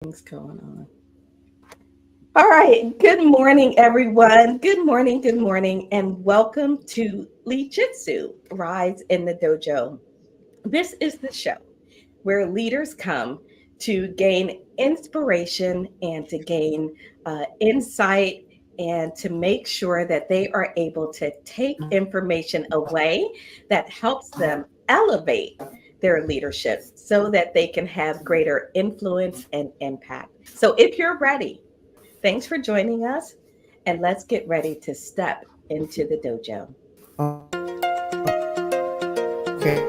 Things going on. All right. Good morning, everyone. Good morning, and welcome to LEADJITSU Rise in the Dojo. This is the show where leaders come to gain inspiration and to gain insight and to make sure that they are able to take information away that helps them elevate their leadership so that they can have greater influence and impact. So, if you're ready, thanks for joining us, and let's get ready to step into the dojo. Okay.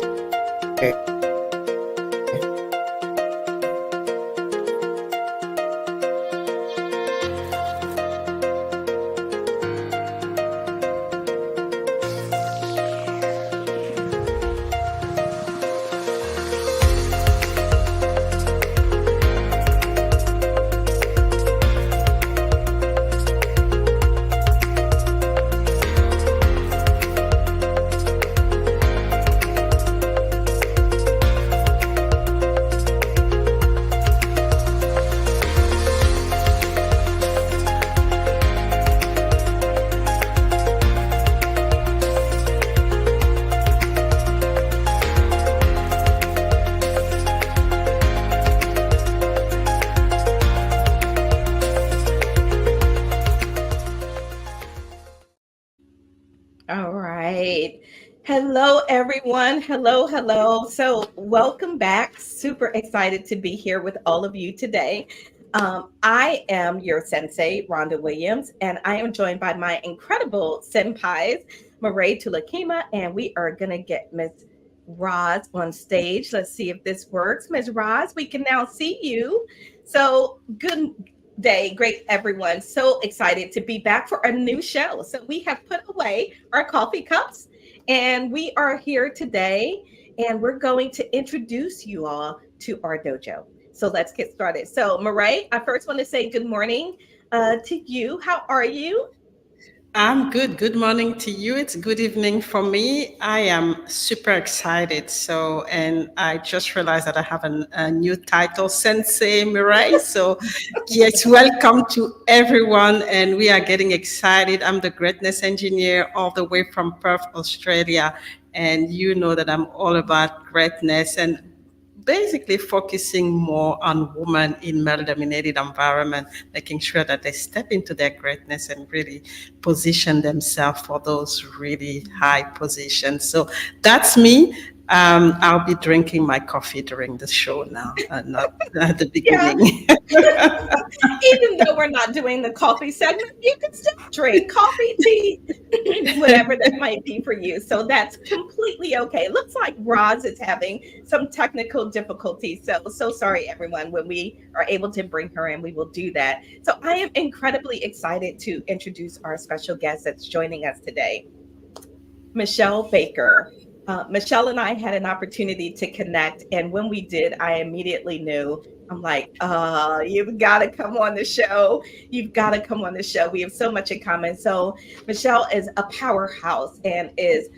All right. Hello, everyone. Hello, hello. So, welcome back. Super excited to be here with all of you today. I am your sensei, Rhonda Williams, and I am joined by my incredible senpais, Marae Tulakima, and we are going to get Miss Roz on stage. Let's see if this works. Miss Roz, we can now see you. So, good day, great everyone. So excited to be back for a new show. So we have put away our coffee cups and we are here today and we're going to introduce you all to our dojo. So let's get started. So Marae, I first want to say good morning to you. How are you? I'm good. Good morning to you. It's good evening for me. I am super excited. And I just realized that I have a new title, Sensei Mirai. So, yes, welcome to everyone. And we are getting excited. I'm the greatness engineer all the way from Perth, Australia. And you know that I'm all about greatness and basically focusing more on women in male-dominated environment, making sure that they step into their greatness and really position themselves for those really high positions. So that's me. I'll be drinking my coffee during the show now, not at the Yeah. beginning. Even though we're not doing the coffee segment, you can still drink coffee, tea, whatever that might be for you. So that's completely okay. It looks like Roz is having some technical difficulties. So sorry, everyone. When we are able to bring her in, we will do that. So I am incredibly excited to introduce our special guest that's joining us today, Meshell Baker. Meshell and I had an opportunity to connect, and when we did, I immediately knew. I'm like, you've got to come on the show. You've got to come on the show. We have so much in common. So Meshell is a powerhouse and is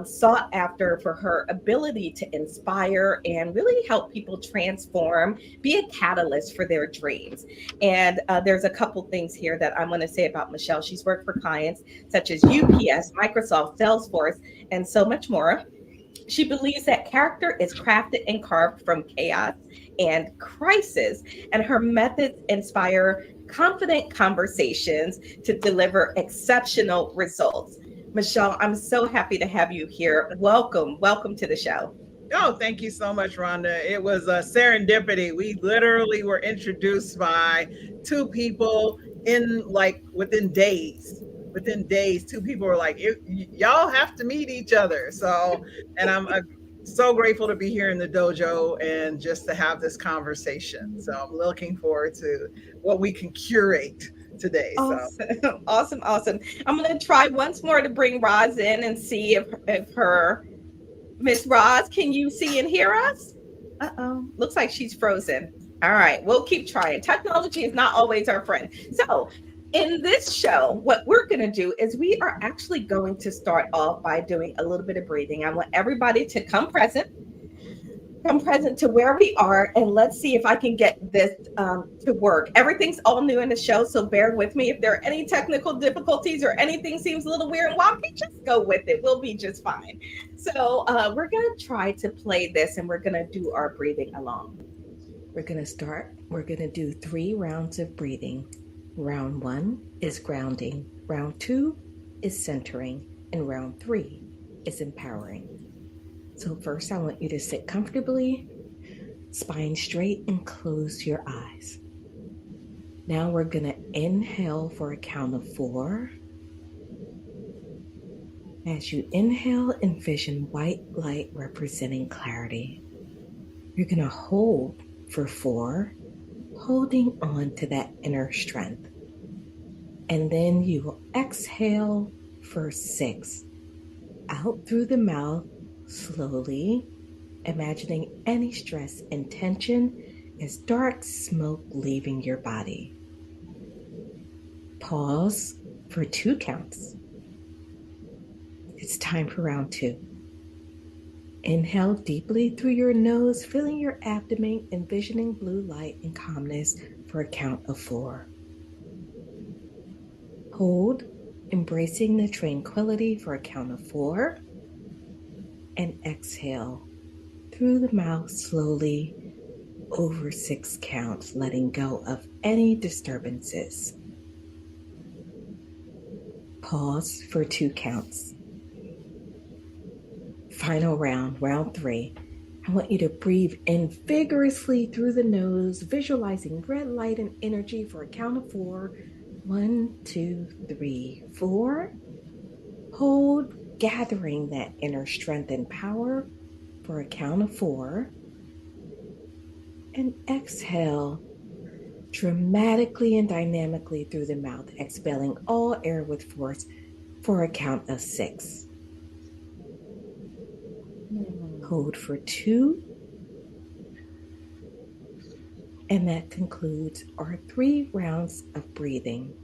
sought after for her ability to inspire and really help people transform, be a catalyst for their dreams. And there's a couple things here that I'm going to say about Meshell. She's worked for clients such as UPS, Microsoft, Salesforce, and so much more. She believes that character is crafted and carved from chaos and crisis, and her methods inspire confident conversations to deliver exceptional results. Meshell, I'm so happy to have you here. Welcome, welcome to the show. Oh, thank you so much, Rhonda. It was a serendipity. We literally were introduced by two people in like within days. Within days, two people were like, "Y'all have to meet each other." So, and I'm so grateful to be here in the dojo and just to have this conversation. So I'm looking forward to what we can curate today. So Awesome, awesome, awesome. I'm going to try once more to bring Roz in and see if her Miss Roz, can you see and hear us? Uh-oh. Looks like she's frozen. All right, we'll keep trying. Technology is not always our friend. So, in this show, what we're going to do is we are actually going to start off by doing a little bit of breathing. I want everybody to come present. come present to where we are, and let's see if I can get this to work. Everything's all new in the show, so bear with me. If there are any technical difficulties or anything seems a little weird and wonky, just go with it. We'll be just fine. So we're going to try to play this, and we're going to do our breathing along. We're going to start. We're going to do 3 rounds of breathing. Round 1 is grounding. Round 2 is centering. And round 3 is empowering. So first, I want you to sit comfortably, spine straight, and close your eyes. Now we're going to inhale for a count of 4. As you inhale, envision white light representing clarity. You're going to hold for 4, holding on to that inner strength. And then you will exhale for 6. Out through the mouth, slowly, imagining any stress and tension as dark smoke leaving your body. Pause for 2 counts. It's time for round 2. Inhale deeply through your nose, filling your abdomen, envisioning blue light and calmness for a count of 4. Hold, embracing the tranquility for a count of 4. And exhale through the mouth slowly over 6 counts, letting go of any disturbances. Pause for 2 counts. Final round, round 3. I want you to breathe in vigorously through the nose, visualizing red light and energy for a count of 4. 1, 2, 3, 4. Hold, gathering that inner strength and power for a count of 4. And exhale dramatically and dynamically through the mouth, expelling all air with force for a count of 6. Hold for 2. And that concludes our 3 rounds of breathing.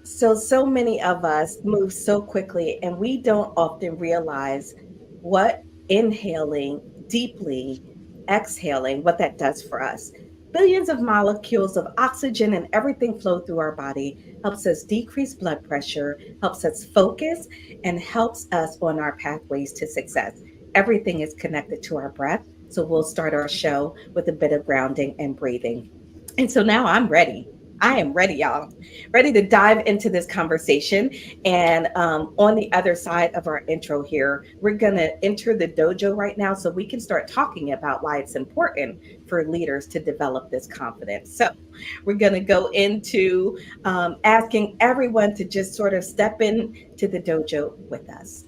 So many of us move so quickly, and we don't often realize what inhaling deeply, exhaling, what that does for us. Billions of molecules of oxygen and everything flow through our body, helps us decrease blood pressure, helps us focus, and helps us on our pathways to success. Everything is connected to our breath. So we'll start our show with a bit of grounding and breathing. And so now I'm ready. I am ready, y'all. Ready to dive into this conversation. And on the other side of our intro here, we're going to enter the dojo right now so we can start talking about why it's important for leaders to develop this confidence. So we're going to go into asking everyone to just sort of step into the dojo with us.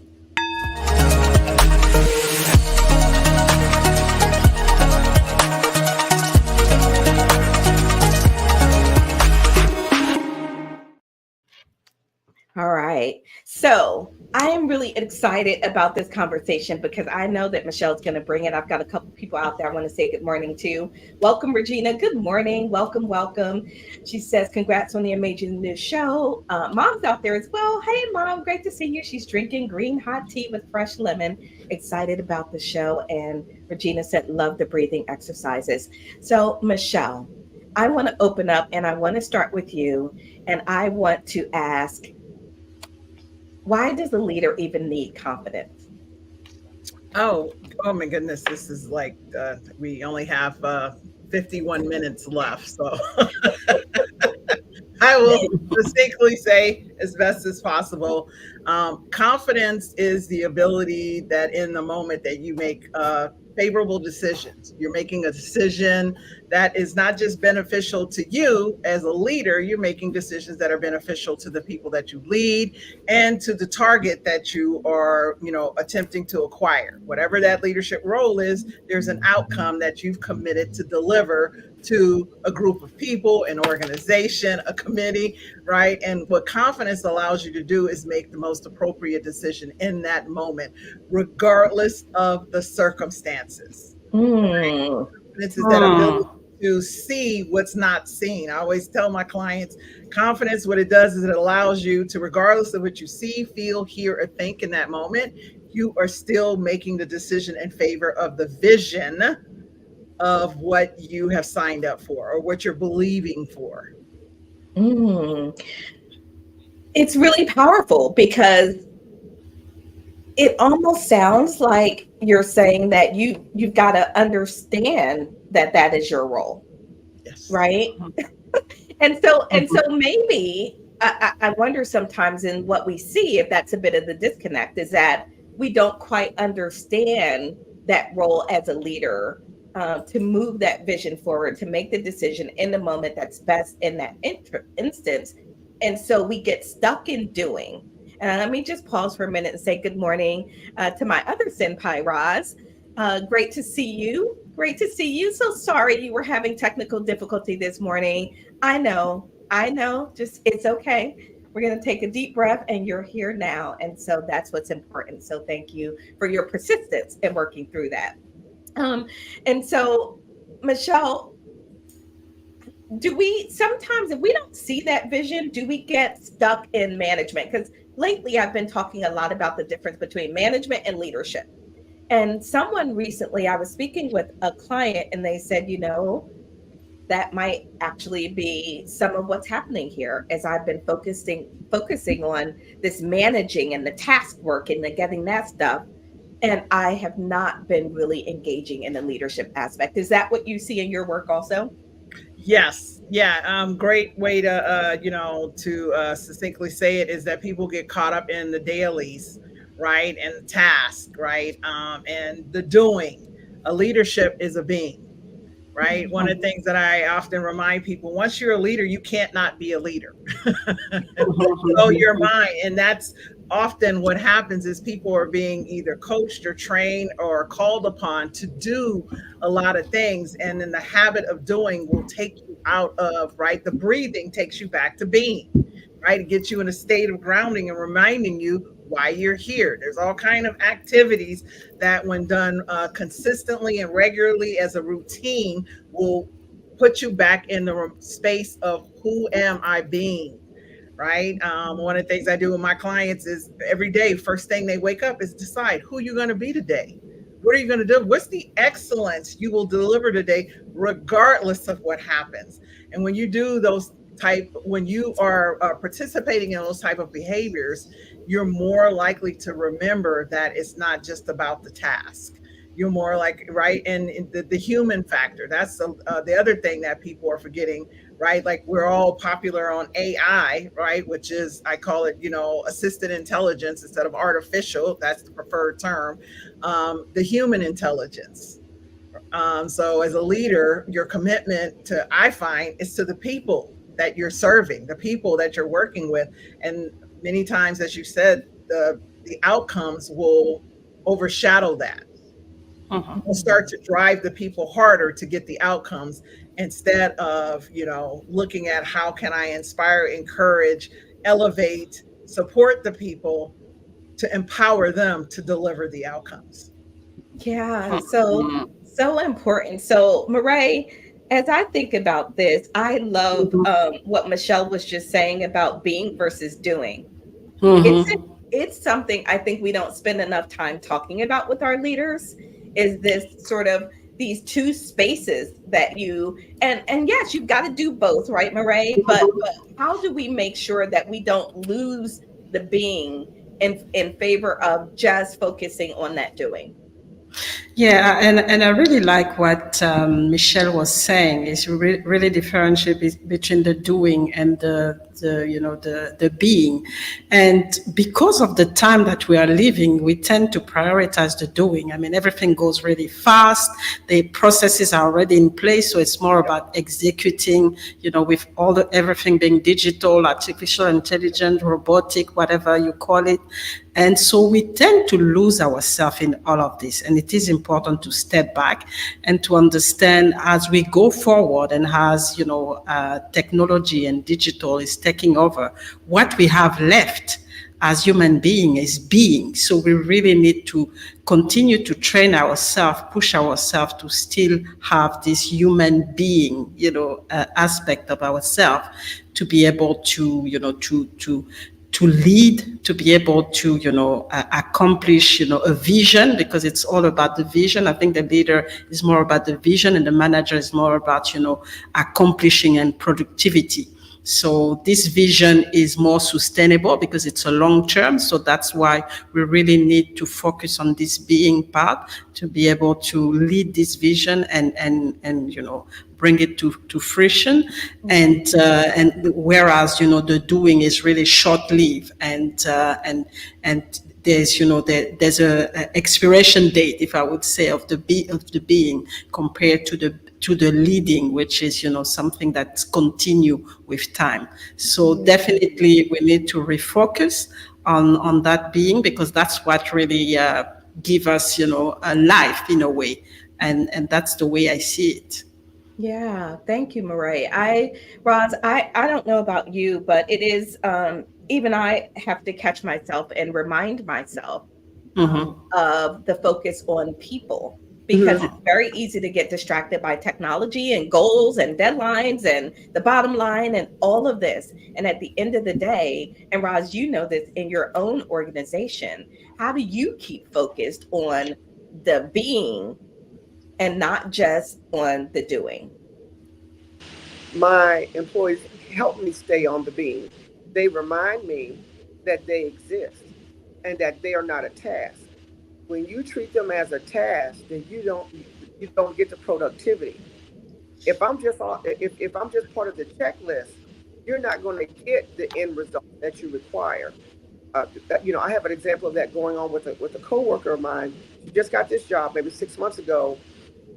All right. So I am really excited about this conversation because I know that Meshell's going to bring it. I've got a couple people out there I want to say good morning to. Welcome, Regina. Good morning. Welcome, welcome. She says, congrats on the amazing new show. Mom's out there as well. Hey, Mom, great to see you. She's drinking green hot tea with fresh lemon. Excited about the show. And Regina said, love the breathing exercises. So, Meshell, I want to open up and I want to start with you. And I want to ask, why does a leader even need confidence? Oh my goodness. This is like, we only have 51 minutes left. So I will distinctly say as best as possible. Confidence is the ability that in the moment that you make favorable decisions, you're making a decision that is not just beneficial to you as a leader, you're making decisions that are beneficial to the people that you lead and to the target that you are, attempting to acquire. Whatever that leadership role is, there's an outcome that you've committed to deliver to a group of people, an organization, a committee, right? And what confidence allows you to do is make the most appropriate decision in that moment, regardless of the circumstances. Right? Confidence is that ability to see what's not seen. I always tell my clients, confidence, what it does is it allows you to, regardless of what you see, feel, hear, or think in that moment, you are still making the decision in favor of the vision of what you have signed up for or what you're believing for. Mm. It's really powerful because it almost sounds like you're saying that you've got to understand that that is your role, Yes. right? And so maybe I wonder sometimes in what we see if that's a bit of the disconnect is that we don't quite understand that role as a leader, to move that vision forward, to make the decision in the moment that's best in that instance. And so we get stuck in doing. And let me just pause for a minute and say good morning to my other senpai, Roz. Great to see you. Great to see you. So sorry you were having technical difficulty this morning. I know, just it's okay. We're going to take a deep breath and you're here now. And so that's what's important. So thank you for your persistence in working through that. And so, Meshell, do we sometimes, if we don't see that vision, do we get stuck in management? Because lately I've been talking a lot about the difference between management and leadership. And someone recently, I was speaking with a client and they said, that might actually be some of what's happening here as I've been focusing on this managing and the task work and the getting that stuff. And I have not been really engaging in the leadership aspect. Is that what you see in your work also? Yes. Yeah. Great way to, succinctly say it is that people get caught up in the dailies, right? And the task, right? And the doing. A leadership is a being, right? One of the things that I often remind people, once you're a leader, you can't not be a leader. So your mind, and that's often what happens is people are being either coached or trained or called upon to do a lot of things, and then the habit of doing will take you out of, right, the breathing takes you back to being, right? It gets you in a state of grounding and reminding you why you're here. There's all kind of activities that when done consistently and regularly as a routine will put you back in the space of who am I being, right? One of the things I do with my clients is every day, first thing they wake up is decide who you're going to be today. What are you going to do? What's the excellence you will deliver today, regardless of what happens? And when you do those when you are participating in those type of behaviors, you're more likely to remember that it's not just about the task. You're more like, right? And the human factor, that's the other thing that people are forgetting, right? Like we're all popular on AI, right? Which is, I call it, assisted intelligence instead of artificial. That's the preferred term. The human intelligence. So as a leader, your commitment to, I find, is to the people that you're serving, the people that you're working with. And many times, as you said, the outcomes will overshadow that. Will start to drive the people harder to get the outcomes instead of, looking at how can I inspire, encourage, elevate, support the people to empower them to deliver the outcomes. Yeah, so important. So, Marae, as I think about this, I love what Meshell was just saying about being versus doing. It's something I think we don't spend enough time talking about with our leaders. Is this sort of these two spaces that and yes, you've got to do both, right, Marae? But how do we make sure that we don't lose the being in favor of just focusing on that doing? Yeah, and I really like what Meshell was saying. Is really differentiate between the doing and the being, and because of the time that we are living, we tend to prioritize the doing. I mean, everything goes really fast. The processes are already in place, so it's more about executing. With everything being digital, artificial intelligence, robotic, whatever you call it. And so we tend to lose ourselves in all of this. And it is important to step back and to understand as we go forward and as, technology and digital is taking over, what we have left as human being is being. So we really need to continue to train ourselves, push ourselves to still have this human being, aspect of ourselves to be able to, to lead, to be able to, accomplish, a vision, because it's all about the vision. I think the leader is more about the vision and the manager is more about, accomplishing and productivity. So this vision is more sustainable because it's a long term. So that's why we really need to focus on this being part to be able to lead this vision and bring it to fruition. And whereas the doing is really short lived and there's there's a expiration date, if I would say, of the being compared to the leading, which is something that's continue with time. So definitely we need to refocus on that being, because that's what really give us a life in a way, and that's the way I see it. Yeah, thank you, Murray. Roz, I don't know about you, but it is even I have to catch myself and remind myself of the focus on people, because it's very easy to get distracted by technology and goals and deadlines and the bottom line and all of this. And at the end of the day, and Roz, you know this in your own organization, how do you keep focused on the being and not just on the doing? My employees help me stay on the beam. They remind me that they exist and that they are not a task. When you treat them as a task, then you don't get the productivity. If I'm just part of the checklist, you're not going to get the end result that you require. I have an example of that going on with a coworker of mine. She just got this job maybe 6 months ago,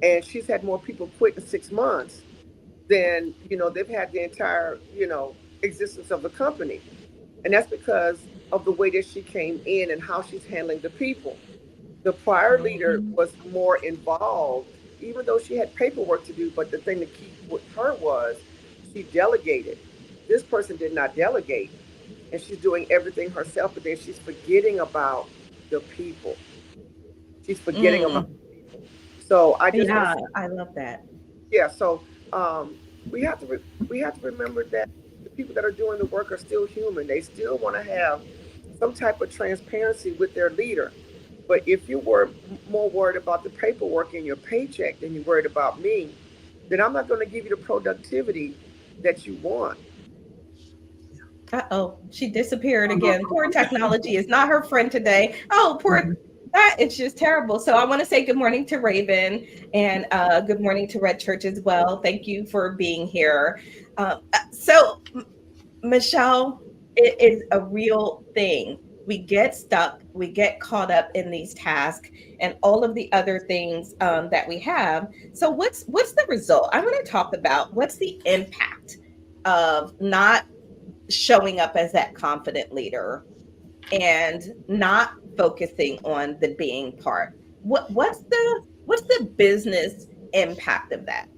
and she's had more people quit in 6 months than they've had the entire existence of the company. And that's because of the way that she came in and how she's handling the people. The prior leader was more involved, even though she had paperwork to do. But the thing to keep with her was she delegated. This person did not delegate, and she's doing everything herself. But then she's forgetting about the people. She's forgetting about the people. So I love that. Yeah. So we have to remember that the people that are doing the work are still human. They still want to have some type of transparency with their leader. But if you were more worried about the paperwork in your paycheck than you're worried about me, then I'm not going to give you the productivity that you want. Uh-oh, she disappeared again. Poor technology is not her friend today. Oh, poor that. It's just terrible. So I want to say good morning to Raven and good morning to Red Church as well. Thank you for being here. So, Meshell, it is a real thing. We get stuck, we get caught up in these tasks and all of the other things that we have. So what's the result? I want to talk about what's the impact of not showing up as that confident leader and not focusing on the being part. What's the business impact of that?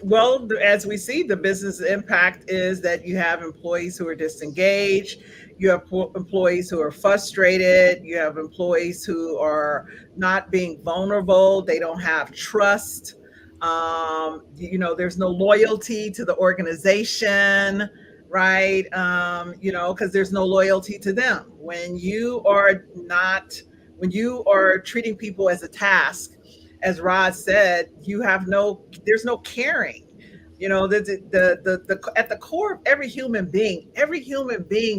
Well, as we see, the business impact is that you have employees who are disengaged, you have employees who are frustrated, you have employees who are not being vulnerable, they don't have trust. There's no loyalty to the organization, right? Because there's no loyalty to them. When you are treating people as a task, as Rod said, there's no caring. At the core of every human being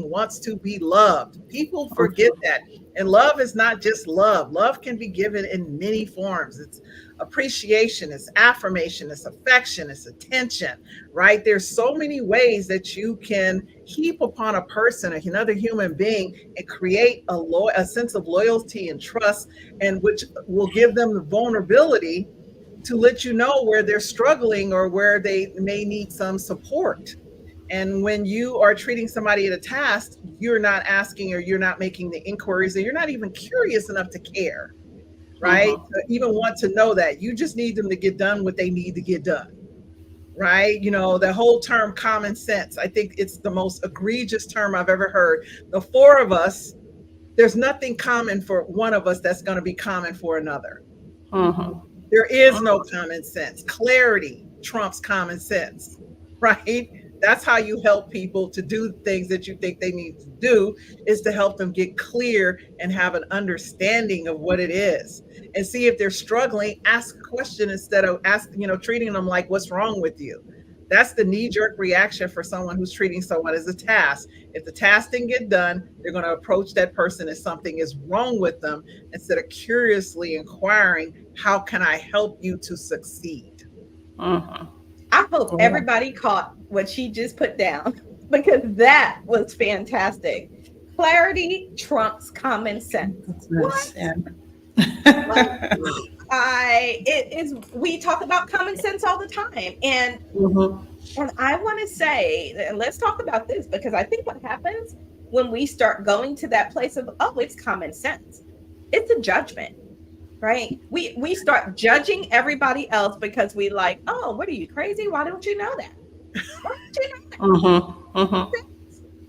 wants to be loved. People forget that. And love is not just love. Love can be given in many forms. It's appreciation, it's affirmation, it's affection, it's attention, right? There's so many ways that you can heap upon a person, another human being, and create a sense of loyalty and trust, and which will give them the vulnerability to let you know where they're struggling or where they may need some support. And when you are treating somebody at a task, you're not asking or you're not making the inquiries, and you're not even curious enough to care, right? To even want to know that. You just need them to get done what they need to get done, right? The whole term common sense, I think it's the most egregious term I've ever heard. The four of us, there's nothing common for one of us that's going to be common for another. There is no common sense. Clarity trumps common sense, right? That's how you help people to do things that you think they need to do, is to help them get clear and have an understanding of what it is. And see if they're struggling, ask a question instead of treating them like, what's wrong with you? That's the knee-jerk reaction for someone who's treating someone as a task. If the task didn't get done, they're going to approach that person as something is wrong with them, instead of curiously inquiring, how can I help you to succeed? Uh-huh. I hope everybody caught what she just put down, because that was fantastic. Clarity trumps common sense. What? Yeah. We talk about common sense all the time. And and I want to say, and let's talk about this, because I think what happens when we start going to that place of, oh, it's common sense, it's a judgment. Right? We start judging everybody else because we like, oh, what are you, crazy? Why don't you know that? Why don't you know that?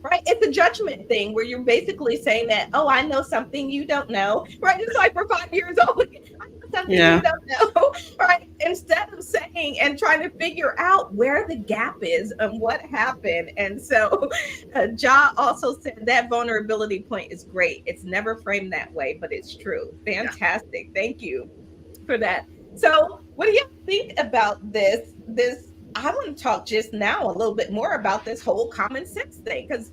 Right? It's a judgment thing where you're basically saying that, oh, I know something you don't know. Right? It's like we're 5 years old. I know something you don't know. Right? Instead of saying and trying to figure out where the gap is and what happened. And so Ja also said that vulnerability point is great. It's never framed that way, but it's true. Fantastic. Yeah. Thank you for that. So what do you think about this? I want to talk just now a little bit more about this whole common sense thing, because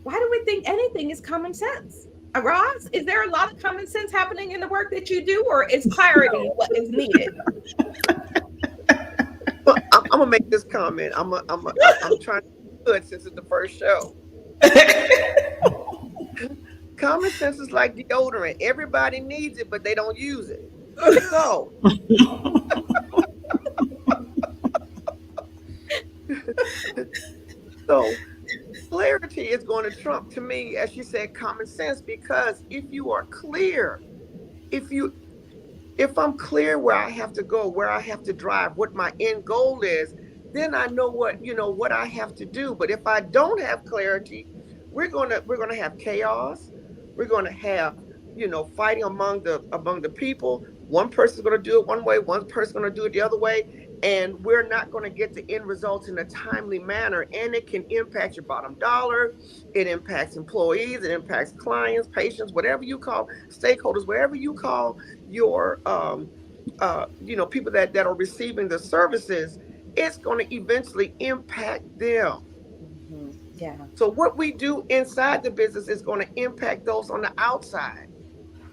why do we think anything is common sense? Roz, is there a lot of common sense happening in the work that you do, or is clarity what is needed? Well, I'm gonna make this comment. I'm trying to do good since it's the first show. Common sense is like deodorant. Everybody needs it, but they don't use it. So clarity is going to trump, to me, as you said, common sense, because if you are clear, if I'm clear where I have to go, where I have to drive, what my end goal is, then I know what I have to do. But if I don't have clarity, we're gonna have chaos. We're gonna have fighting among the people. One person's gonna do it one way, one person's gonna do it the other way, and we're not gonna get the end results in a timely manner. And it can impact your bottom dollar. It impacts employees. It impacts clients, patients, whatever you call stakeholders, wherever you call your people that are receiving the services. It's going to eventually impact them. Yeah. So what we do inside the business is going to impact those on the outside.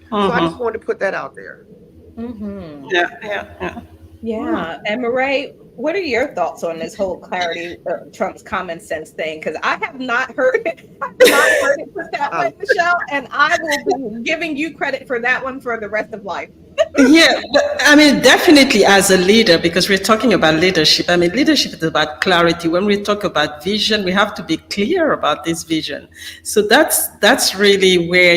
So I just wanted to put that out there. Yeah. And Marae, what are your thoughts on this whole clarity trumps common sense thing? Because I have not heard it. Put that way, Meshell, and I will be giving you credit for that one for the rest of life. Yeah, I mean, definitely as a leader, because we're talking about leadership. I mean, leadership is about clarity. When we talk about vision, we have to be clear about this vision. So that's really where,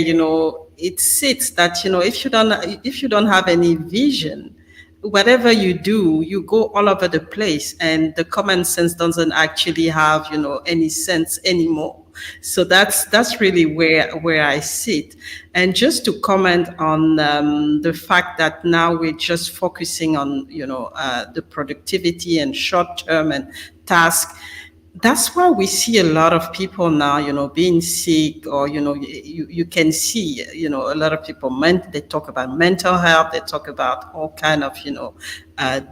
it sits that, if you don't have any vision, whatever you do, you go all over the place, and the common sense doesn't actually have, any sense anymore. So that's really where I sit. And just to comment on the fact that now we're just focusing on, the productivity and short-term and task. That's why we see a lot of people now, being sick, or, you can see, a lot of people, they talk about mental health, they talk about all kind of,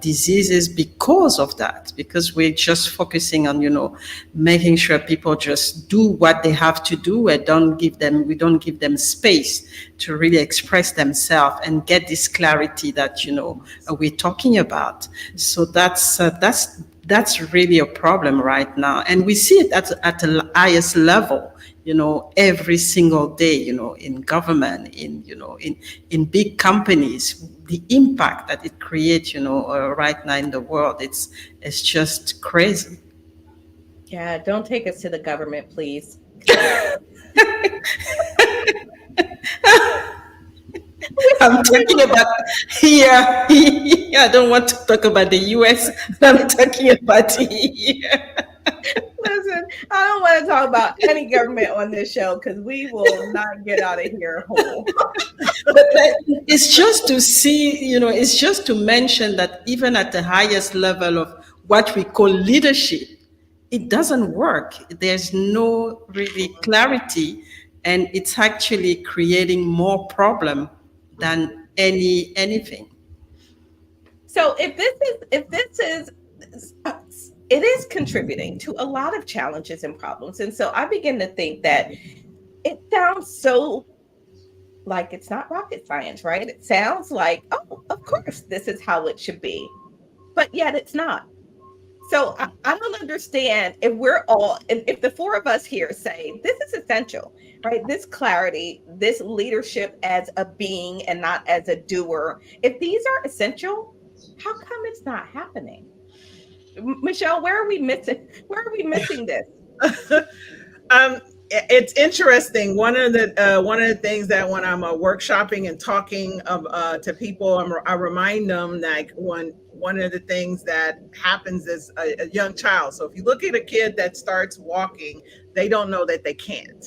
diseases because of that, because we're just focusing on, making sure people just do what they have to do, and we don't give them space to really express themselves and get this clarity that, we're talking about. So that's really a problem right now. And we see it at the highest level, every single day, in government, in big companies, the impact that it creates, right now in the world, it's just crazy. Yeah, don't take us to the government, please. I'm talking about here. I don't want to talk about the US. I'm talking about here. Listen, I don't want to talk about any government on this show, because we will not get out of here whole. But it's just to see, it's just to mention that even at the highest level of what we call leadership, it doesn't work. There's no really clarity, and it's actually creating more problem than anything. So if this is it is contributing to a lot of challenges and problems. And so I begin to think that it sounds so like it's not rocket science, right? It sounds like, oh, of course, this is how it should be, but yet it's not. So I don't understand if we're all, if the four of us here say this is essential, right? This clarity, this leadership as a being and not as a doer. If these are essential, how come it's not happening? Meshell, where are we missing? Where are we missing this? It's interesting. One of the things that when I'm workshopping and talking to people, I remind them that one of the things that happens is a young child. So if you look at a kid that starts walking, they don't know that they can't.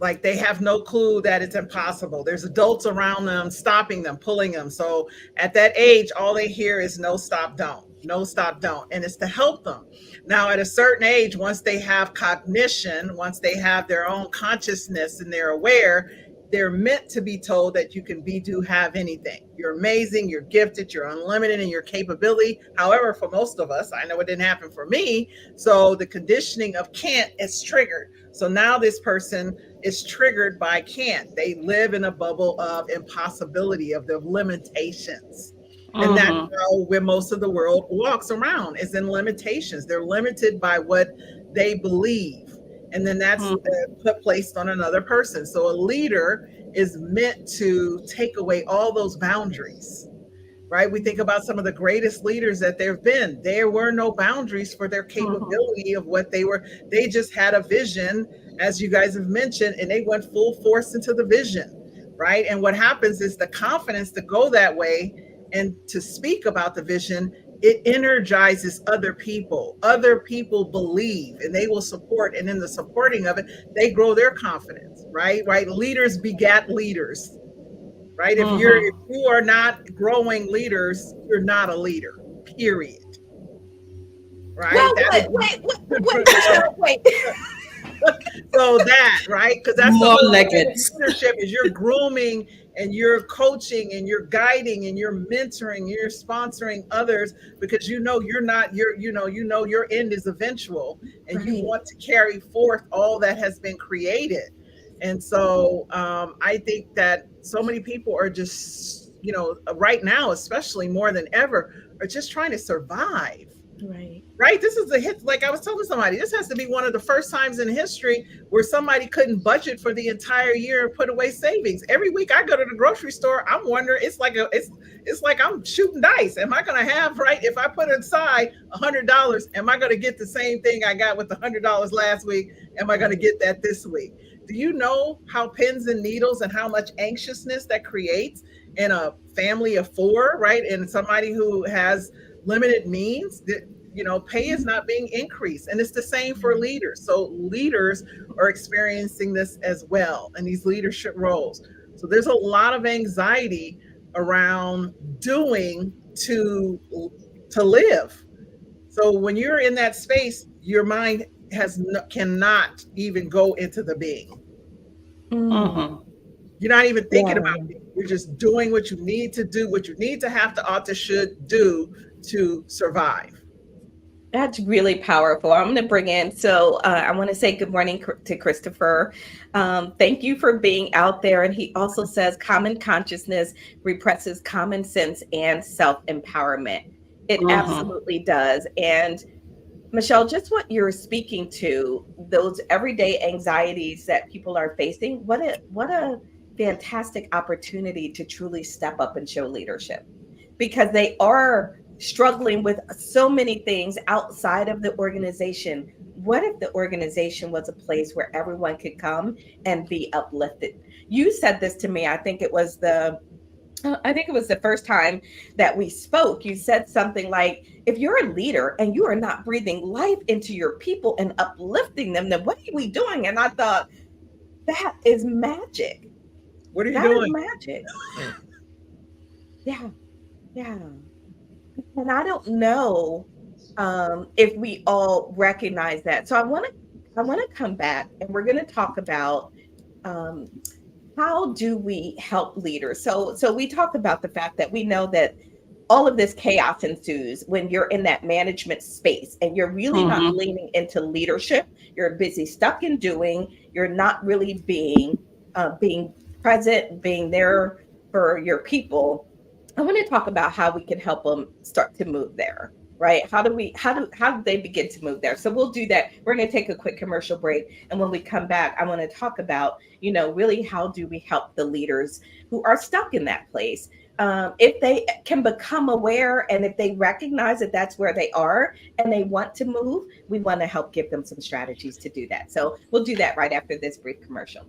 Like they have no clue that it's impossible. There's adults around them stopping them, pulling them. So at that age, all they hear is no, stop, don't. No, stop, don't. And it's to help them. Now, at a certain age, once they have cognition, once they have their own consciousness and they're aware, they're meant to be told that you can be, do, have anything. You're amazing, you're gifted, you're unlimited in your capability. However, for most of us, I know it didn't happen for me. So the conditioning of can't is triggered. So now this person is triggered by can't. They live in a bubble of impossibility, of the limitations. And that's where most of the world walks around, is in limitations. They're limited by what they believe. And then that's placed on another person. So a leader is meant to take away all those boundaries, right? We think about some of the greatest leaders that there have been. There were no boundaries for their capability of what they were. They just had a vision, as you guys have mentioned, and they went full force into the vision, right? And what happens is the confidence to go that way and to speak about the vision, it energizes other people. Other people believe and they will support. And in the supporting of it, they grow their confidence, right? Leaders begat leaders, right? If you are not growing leaders, you're not a leader, period. Right? Well, wait. So that, right? Because that's more the whole leadership is you're grooming and you're coaching and you're guiding and you're mentoring, you're sponsoring others, because you're not your end is eventual, and you want to carry forth all that has been created. And so I think that so many people are just, right now, especially more than ever, are just trying to survive. Right. This is a hit. Like I was telling somebody, this has to be one of the first times in history where somebody couldn't budget for the entire year and put away savings. Every week I go to the grocery store, I'm wondering, it's like I'm shooting dice. Am I going to have, right? If I put aside $100, am I going to get the same thing I got with the $100 last week? Am I going to get that this week? Do you know how pins and needles and how much anxiousness that creates in a family of four, right? And somebody who has limited means, that pay is not being increased. And it's the same for leaders. So leaders are experiencing this as well in these leadership roles. So there's a lot of anxiety around doing to live. So when you're in that space, your mind cannot even go into the being. You're not even thinking about it. You're just doing what you need to do, what you need to have to, ought to, should do to survive. That's really powerful. I'm going to bring in, I want to say good morning to Christopher. Thank you for being out there. And he also says common consciousness represses common sense and self-empowerment. It absolutely does. And Meshell, just what you're speaking to, those everyday anxieties that people are facing, what a fantastic opportunity to truly step up and show leadership, because they are struggling with so many things outside of the organization. What if the organization was a place where everyone could come and be uplifted? You said this to me, I think it was the first time that we spoke. You said something like, if you're a leader and you are not breathing life into your people and uplifting them, then what are we doing? And I thought, that is magic. What are you doing? That is magic. Yeah. And I don't know if we all recognize that. So I want to come back, and we're going to talk about um, how do we help leaders. So we talk about the fact that we know that all of this chaos ensues when you're in that management space and you're really not Mm-hmm. leaning into leadership. You're busy, stuck in doing. You're not really being present, being there for your people. I want to talk about how we can help them start to move there. Right? How do they begin to move there? So we'll do that. We're going to take a quick commercial break, and when we come back, I want to talk about, really how do we help the leaders who are stuck in that place, if they can become aware, and if they recognize that that's where they are and they want to move, we want to help give them some strategies to do that. So we'll do that right after this brief commercial.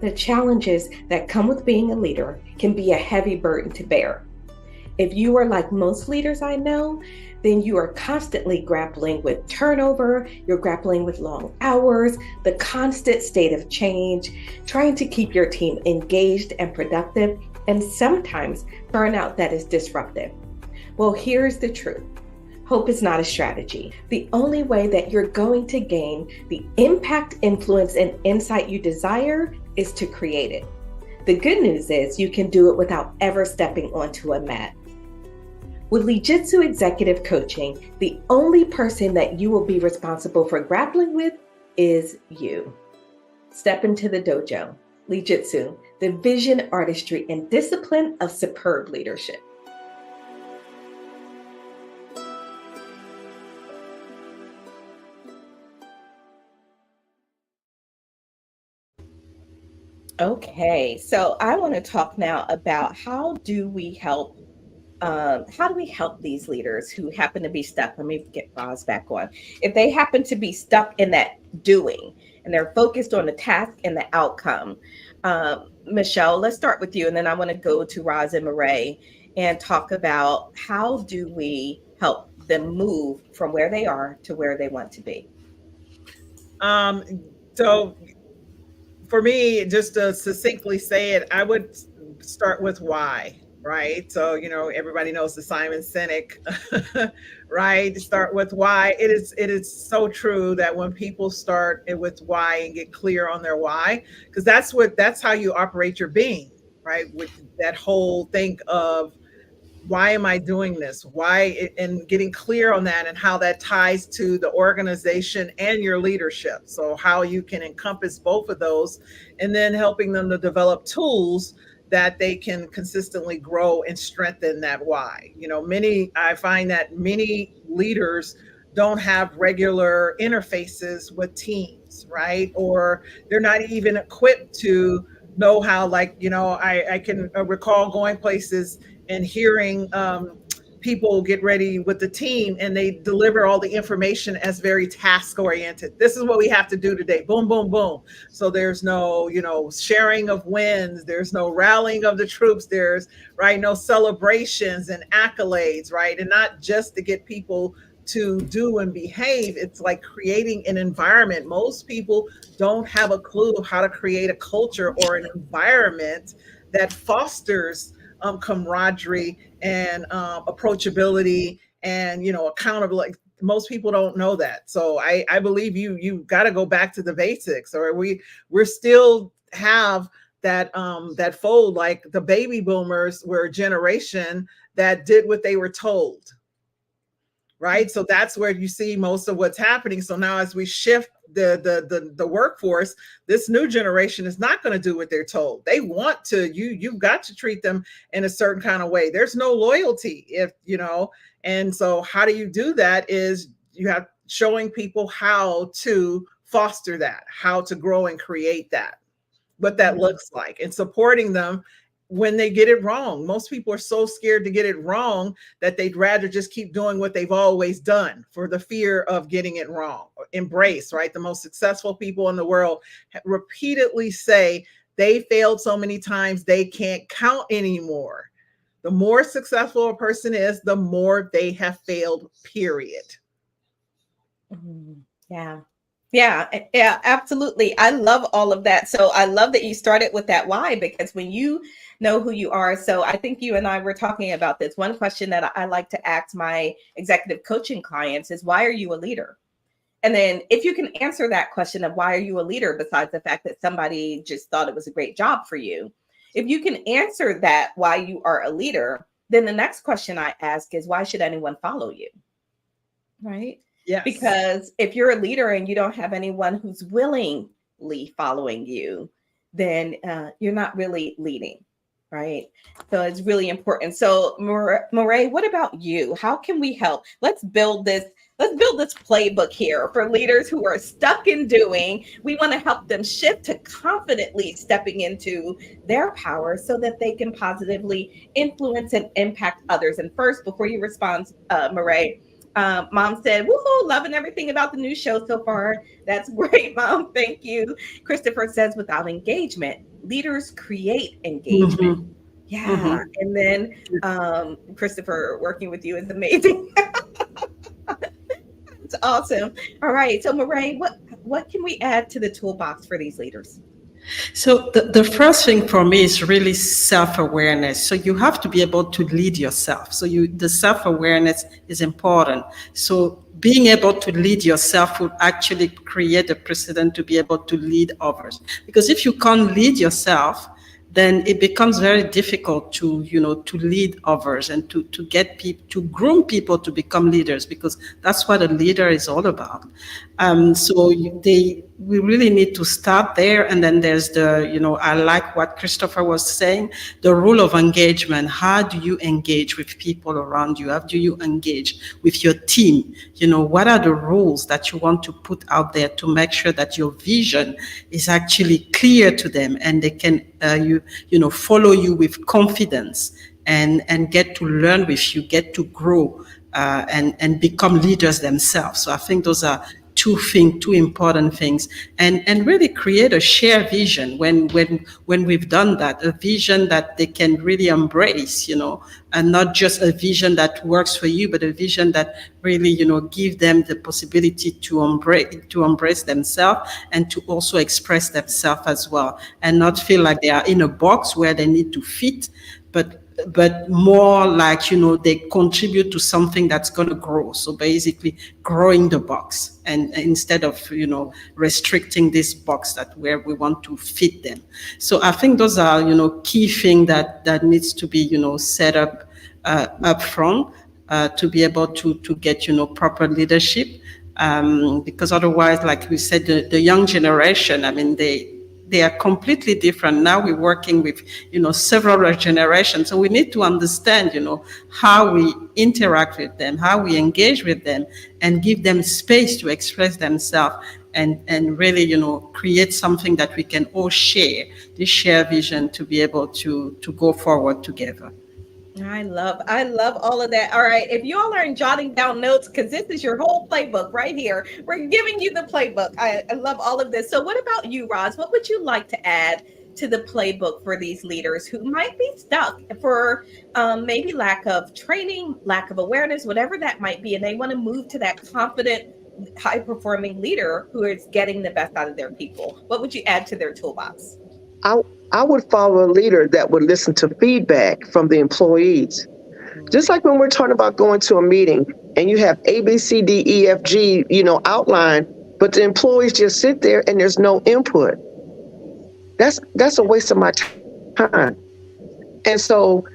The challenges that come with being a leader can be a heavy burden to bear. If you are like most leaders I know, then you are constantly grappling with turnover, you're grappling with long hours, the constant state of change, trying to keep your team engaged and productive, and sometimes burnout that is disruptive. Well, here's the truth. Hope is not a strategy. The only way that you're going to gain the impact, influence, and insight you desire is to create it. The good news is you can do it without ever stepping onto a mat. With LEADJITSU Executive Coaching, the only person that you will be responsible for grappling with is you. Step into the dojo. LEADJITSU, the vision, artistry, and discipline of superb leadership. Okay, so I want to talk now about how do we help these leaders who happen to be stuck? Let me get Roz back on. If they happen to be stuck in that doing and they're focused on the task and the outcome, Meshell, let's start with you, and then I want to go to Roz and Marae and talk about how do we help them move from where they are to where they want to be. So for me, just to succinctly say it, I would start with why, right? So, everybody knows the Simon Sinek, right? Start with why. It is so true that when people start it with why and get clear on their why, because that's how you operate your being, right? With that whole think of, why am I doing this? And getting clear on that and how that ties to the organization and your leadership. So how you can encompass both of those, and then helping them to develop tools that they can consistently grow and strengthen that why. I find that many leaders don't have regular interfaces with teams, right? Or they're not even equipped to know how, I can recall going places and hearing people get ready with the team, and they deliver all the information as very task oriented. This is what we have to do today. Boom, boom, boom. So there's no, sharing of wins. There's no rallying of the troops. There's no celebrations and accolades, right? And not just to get people to do and behave. It's like creating an environment. Most people don't have a clue of how to create a culture or an environment that fosters camaraderie and approachability and accountability. Most people don't know that. So I believe you got to go back to the basics, or we're still have that fold, like the baby boomers were a generation that did what they were told. Right. So that's where you see most of what's happening. So now as we shift the workforce, this new generation is not going to do what they're told. They want to, you've got to treat them in a certain kind of way. There's no loyalty and so how do you do that is you have showing people how to foster that, how to grow and create that, what that looks like, and supporting them when they get it wrong. Most people are so scared to get it wrong that they'd rather just keep doing what they've always done for the fear of getting it wrong. Embrace, right? The most successful people in the world repeatedly say they failed so many times they can't count anymore. The more successful a person is, the more they have failed, period. Yeah. Yeah, absolutely. I love all of that. So I love that you started with that why, because when you know who you are, so I think you and I were talking about this. One question that I like to ask my executive coaching clients is, why are you a leader? And then if you can answer that question of why are you a leader, besides the fact that somebody just thought it was a great job for you, if you can answer that why you are a leader, then the next question I ask is, why should anyone follow you? Right? Yes. Because if you're a leader and you don't have anyone who's willingly following you, then you're not really leading, right? So it's really important. So Moray, what about you? How can we help? Let's build this playbook here for leaders who are stuck in doing. We want to help them shift to confidently stepping into their power so that they can positively influence and impact others. And first, before you respond, Moray, Mom said, woohoo, loving everything about the new show so far. That's great, Mom. Thank you. Christopher says, without engagement, leaders create engagement. Mhm. Yeah. Mhm. And then Christopher, working with you is amazing. It's awesome. All right. So Marae, what can we add to the toolbox for these leaders? So the first thing for me is really self-awareness. So you have to be able to lead yourself. So the self-awareness is important. So being able to lead yourself will actually create a precedent to be able to lead others. Because if you can't lead yourself, then it becomes very difficult to lead others and to get people, to groom people to become leaders, because that's what a leader is all about. So we really need to start there. And then there's I like what Christopher was saying, the rule of engagement. How do you engage with people around you? How do you engage with your team? What are the rules that you want to put out there to make sure that your vision is actually clear to them and they can follow you with confidence and get to learn with you, get to grow and become leaders themselves. So I think those are two important things, and really create a shared vision. When we've done that, a vision that they can really embrace, and not just a vision that works for you, but a vision that really, give them the possibility to embrace themselves and to also express themselves as well, and not feel like they are in a box where they need to fit, but more like, they contribute to something that's going to grow. So basically growing the box, and instead of, restricting this box that where we want to fit them. So I think those are, key thing that needs to be, set up front to be able to get, proper leadership. Because otherwise, like we said, the young generation, I mean, they are completely different. Now we're working with, several generations. So we need to understand, how we interact with them, how we engage with them, and give them space to express themselves and really, create something that we can all share, this shared vision to be able to go forward together. I love all of that. All right. If you all are jotting down notes, because this is your whole playbook right here, we're giving you the playbook. I love all of this. So what about you, Roz? What would you like to add to the playbook for these leaders who might be stuck for maybe lack of training, lack of awareness, whatever that might be, and they want to move to that confident, high performing leader who is getting the best out of their people? What would you add to their toolbox? I, I would follow a leader that would listen to feedback from the employees. Just like when we're talking about going to a meeting and you have A, B, C, D, E, F, G, outline, but the employees just sit there and there's no input. That's a waste of my time. And so,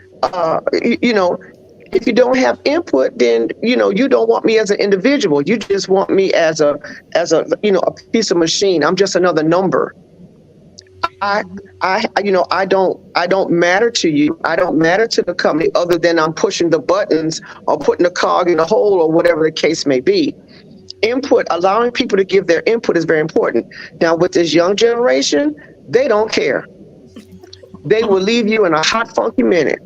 if you don't have input, then, you don't want me as an individual. You just want me as a piece of machine. I'm just another number. I don't matter to you. I don't matter to the company other than I'm pushing the buttons or putting a cog in a hole or whatever the case may be. Input, allowing people to give their input is very important. Now, with this young generation, they don't care. They will leave you in a hot, funky minute.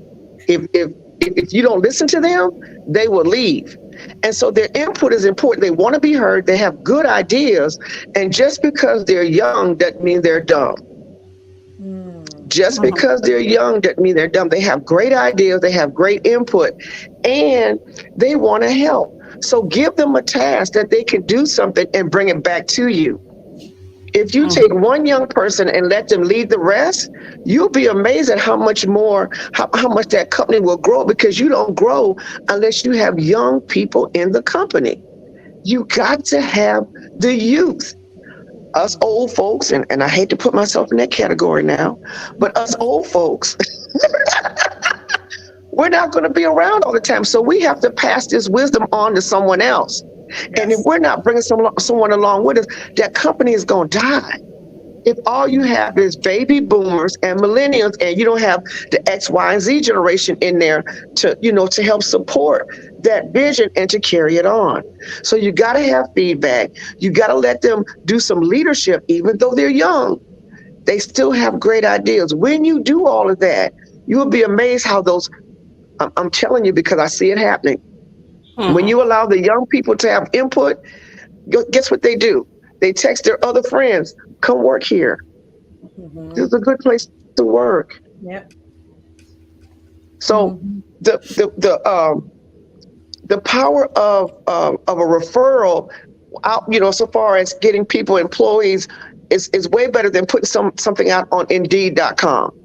If you don't listen to them, they will leave. And so their input is important. They want to be heard. They have good ideas. And just because they're young doesn't mean they're dumb. Just because they're young doesn't mean they're dumb. They have great ideas. They have great input. And they want to help. So give them a task that they can do something and bring it back to you. If you take one young person and let them lead the rest, you'll be amazed at how much more, how much that company will grow, because you don't grow unless you have young people in the company. You got to have the youth. Us old folks, and I hate to put myself in that category now, but us old folks, we're not going to be around all the time. So we have to pass this wisdom on to someone else. And if we're not bringing someone along with us, that company is going to die. If all you have is baby boomers and millennials, and you don't have the X, Y, and Z generation in there to help support that vision and to carry it on. So you got to have feedback. You got to let them do some leadership, even though they're young. They still have great ideas. When you do all of that, you will be amazed how those, I'm telling you, because I see it happening. When you allow the young people to have input, guess what they do? They text their other friends, come work here. This is a good place to work. Yep. So the power of a referral out, so far as getting people employees is way better than putting something out on Indeed.com.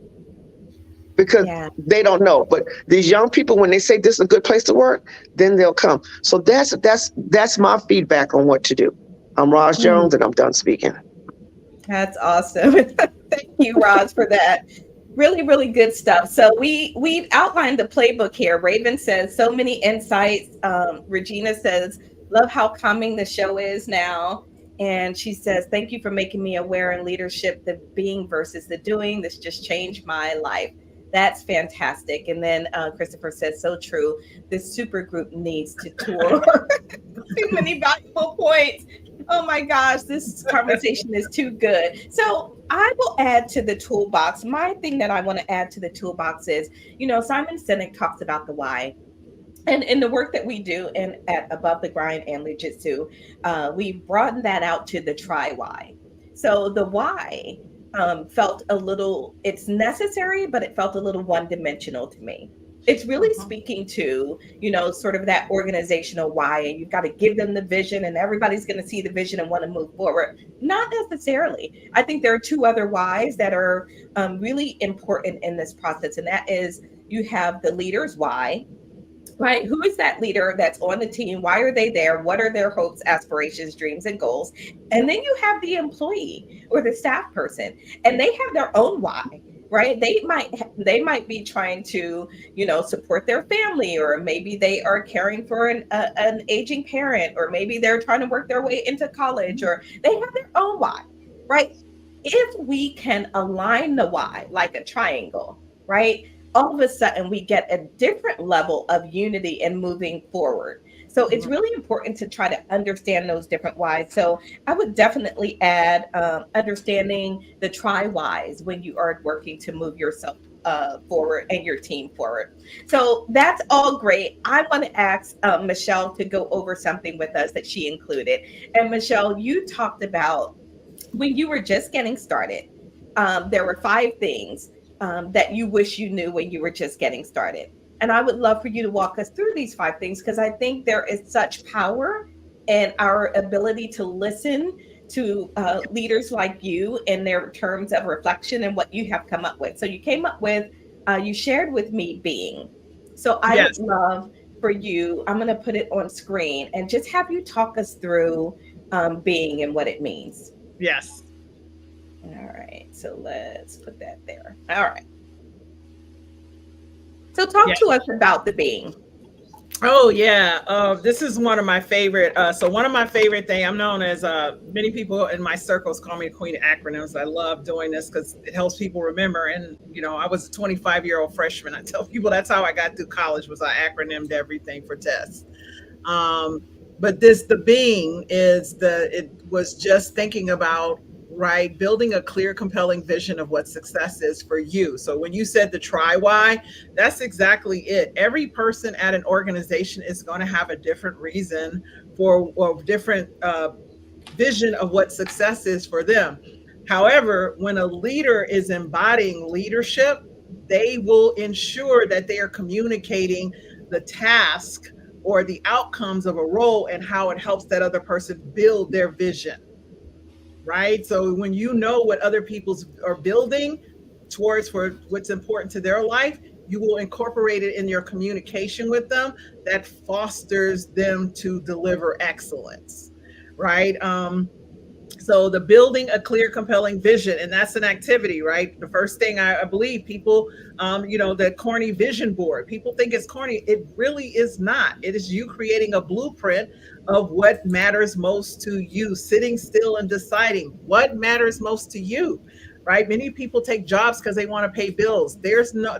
Because they don't know. But these young people, when they say this is a good place to work, then they'll come. So that's my feedback on what to do. I'm Roz Jones, and I'm done speaking. That's awesome. Thank you, Roz, for that. Really, really good stuff. So we've outlined the playbook here. Raven says, so many insights. Regina says, love how calming the show is now. And she says, thank you for making me aware in leadership, the being versus the doing. This just changed my life. That's fantastic. And then Christopher says, so true. This super group needs to tour. Too many valuable points. Oh my gosh, this conversation is too good. So I will add to the toolbox. My thing that I want to add to the toolbox is, Simon Sinek talks about the why. And in the work that we do at Above the Grind and LEADJITSU, we broaden that out to the try why. So the why felt a little, it's necessary, but it felt a little one-dimensional to me. It's really speaking to, sort of that organizational why, and you've got to give them the vision and everybody's going to see the vision and want to move forward. Not necessarily. I think there are two other whys that are really important in this process. And that is, you have the leader's why, right? Who is that leader that's on the team? Why are they there? What are their hopes, aspirations, dreams, and goals? And then you have the employee or the staff person, and they have their own why, right? They might be trying to, support their family, or maybe they are caring for an aging parent, or maybe they're trying to work their way into college, or they have their own why, right? If we can align the why like a triangle, right? All of a sudden we get a different level of unity and moving forward. So it's really important to try to understand those different whys. So I would definitely add understanding the try whys when you are working to move yourself forward and your team forward. So that's all great. I want to ask Meshell to go over something with us that she included. And Meshell, you talked about when you were just getting started, there were 5 things that you wish you knew when you were just getting started. And I would love for you to walk us through these 5 things, because I think there is such power in our ability to listen to leaders like you in their terms of reflection and what you have come up with. So you came up with, you shared with me being. So I would love for you, I'm going to put it on screen and just have you talk us through being and what it means. Yes. All right, so let's put that there. All right. So talk to us about the being. Oh yeah, this is one of my favorite. So one of my favorite things, I'm known as, many people in my circles call me the queen of acronyms. I love doing this because it helps people remember. And I was a 25-year-old freshman. I tell people that's how I got through college, was I acronymed everything for tests. But the being is it was just thinking about, right, building a clear, compelling vision of what success is for you. So when you said the try why, that's exactly it. Every person at an organization is going to have a different reason or different vision of what success is for them. However, when a leader is embodying leadership, they will ensure that they are communicating the task or the outcomes of a role and how it helps that other person build their vision, right? So when you know what other people's are building towards for what's important to their life, you will incorporate it in your communication with them. That fosters them to deliver excellence, right? So the building a clear, compelling vision, and that's an activity, right? The first thing I believe people, the corny vision board, people think it's corny. It really is not. It is you creating a blueprint of what matters most to you, sitting still and deciding what matters most to you, right? Many people take jobs because they want to pay bills. There's no,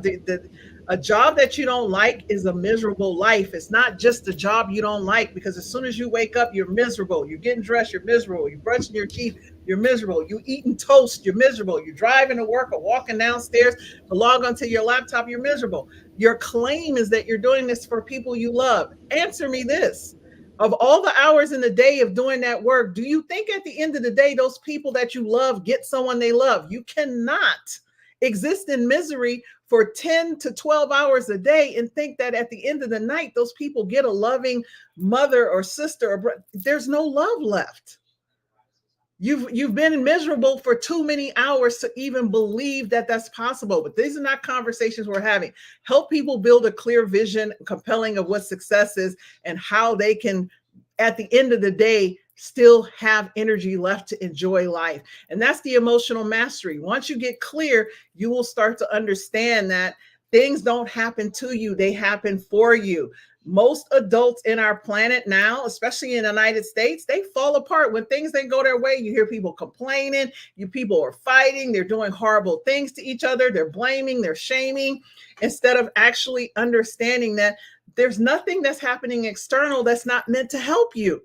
a job that you don't like is a miserable life. It's not just a job you don't like, because as soon as you wake up, you're miserable. You're getting dressed, you're miserable. You're brushing your teeth, you're miserable. You eating toast, you're miserable. You're driving to work or walking downstairs to log onto your laptop, you're miserable. Your claim is that you're doing this for people you love. Answer me this. Of all the hours in the day of doing that work, do you think at the end of the day, those people that you love get someone they love? You cannot exist in misery for 10 to 12 hours a day and think that at the end of the night, those people get a loving mother or sister or brother. There's no love left. You've been miserable for too many hours to even believe that that's possible. But these are not conversations we're having. Help people build a clear vision, compelling of what success is and how they can, at the end of the day, still have energy left to enjoy life. And that's the emotional mastery. Once you get clear, you will start to understand that things don't happen to you, they happen for you. Most adults in our planet now, especially in the United States, they fall apart when things didn't go their way. You hear people complaining, people are fighting, they're doing horrible things to each other, they're blaming, they're shaming, instead of actually understanding that there's nothing that's happening external that's not meant to help you.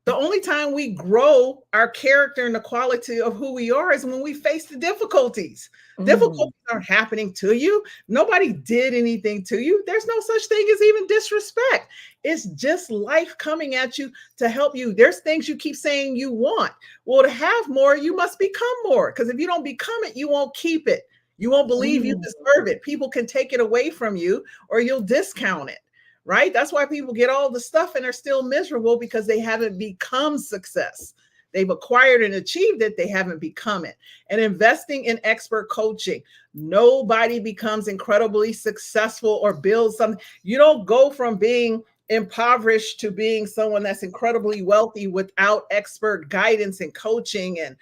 The only time we grow our character and the quality of who we are is when we face the difficulties. Difficulties aren't happening to you. Nobody did anything to you. There's no such thing as even disrespect. It's just life coming at you to help you. There's things you keep saying you want. Well, to have more, you must become more. Because if you don't become it, you won't keep it. You won't believe you deserve it. People can take it away from you or you'll discount it. Right? That's why people get all the stuff and are still miserable, because they haven't become success. They've acquired and achieved it. They haven't become it. And investing in expert coaching. Nobody becomes incredibly successful or builds something. You don't go from being impoverished to being someone that's incredibly wealthy without expert guidance and coaching and,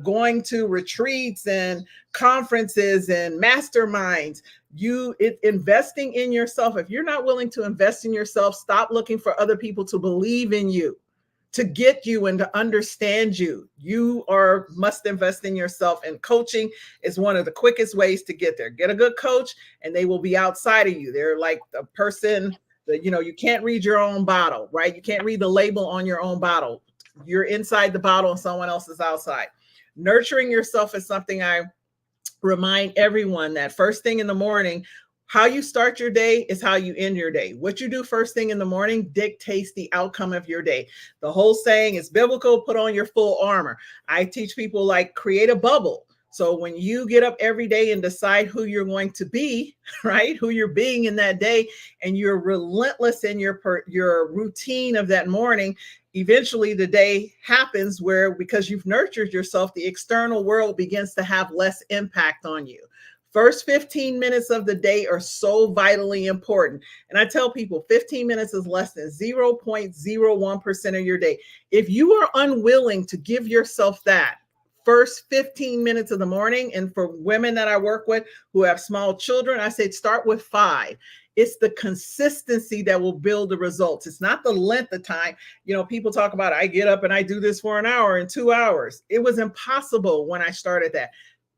going to retreats and conferences and masterminds. Investing in yourself. If you're not willing to invest in yourself, stop looking for other people to believe in you, to get you and to understand you. You must invest in yourself, and coaching is one of the quickest ways to get there. Get a good coach and they will be outside of you. They're like a person that, you can't read your own bottle, right? You can't read the label on your own bottle. You're inside the bottle and someone else is outside. Nurturing yourself is something I remind everyone that first thing in the morning, how you start your day is how you end your day. What you do first thing in the morning dictates the outcome of your day. The whole saying is biblical, put on your full armor. I teach people create a bubble. So when you get up every day and decide who you're going to be, right, who you're being in that day, and you're relentless in your routine of that morning, eventually the day happens where, because you've nurtured yourself, the external world begins to have less impact on you. First 15 minutes of the day are so vitally important. And I tell people 15 minutes is less than 0.01% of your day. If you are unwilling to give yourself that first 15 minutes of the morning, and for women that I work with who have small children, I say start with 5. It's the consistency that will build the results. It's not the length of time. People talk about, I get up and I do this for an hour and 2 hours. It was impossible when I started that.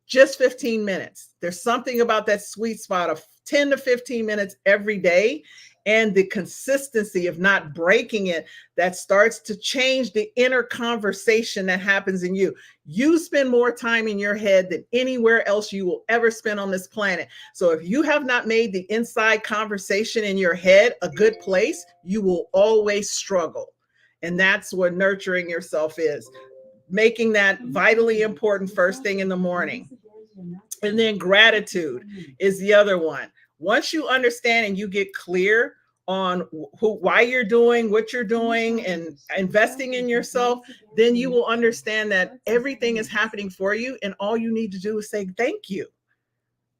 Just 15 minutes. There's something about that sweet spot of 10 to 15 minutes every day, and the consistency of not breaking it that starts to change the inner conversation that happens in you. You spend more time in your head than anywhere else you will ever spend on this planet. So if you have not made the inside conversation in your head a good place, you will always struggle. And that's what nurturing yourself is. Making that vitally important first thing in the morning. And then gratitude is the other one. Once you understand and you get clear on why you're doing what you're doing and investing in yourself, then you will understand that everything is happening for you. And all you need to do is say thank you.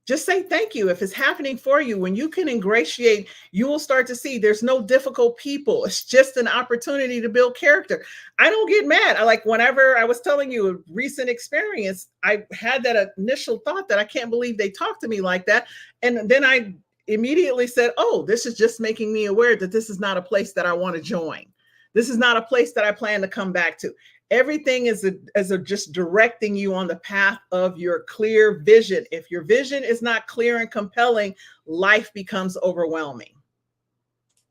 Just say thank you. If it's happening for you, when you can ingratiate, you will start to see there's no difficult people. It's just an opportunity to build character. I don't get mad. I like, whenever I was telling you a recent experience, I had that initial thought that I can't believe they talked to me like that. And then I immediately said, oh, this is just making me aware that this is not a place that I want to join. This is not a place that I plan to come back to. Everything is just directing you on the path of your clear vision. If your vision is not clear and compelling, life becomes overwhelming.